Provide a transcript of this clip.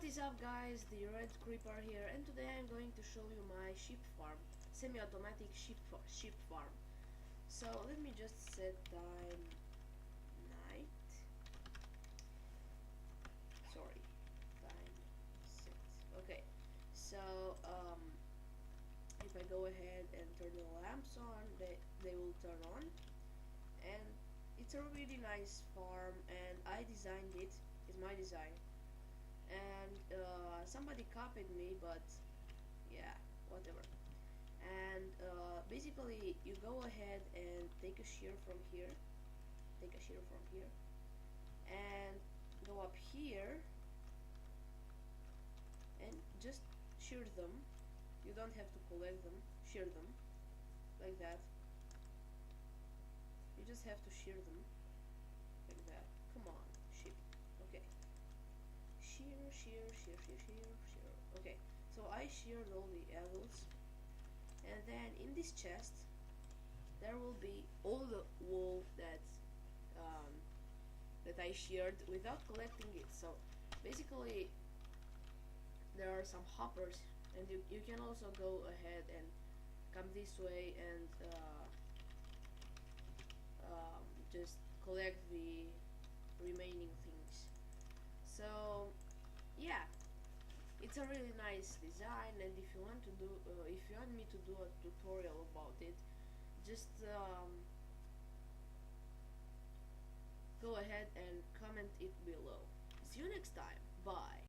is up, guys? The Red Creeper here, and today I'm going to show you my sheep farm, semi-automatic sheep farm. So let me just set time night. Sorry, time set. Okay, so if I go ahead and turn the lamps on, they will turn on, and it's a really nice farm, and I designed it. It's my design. And somebody copied me, but yeah, whatever. And basically you go ahead and take a shear from here, and go up here and just shear them. You don't have to collect them, shear them like that. You just have to shear them like that. Come on, sheep. Okay, shear. Okay, so I sheared all the apples, and then in this chest there will be all the wool that I sheared without collecting it. So basically there are some hoppers, and you can also go ahead and come this way and just collect the remaining things. So yeah, it's a really nice design, and if you want me to do a tutorial about it, just go ahead and comment it below. See you next time. Bye.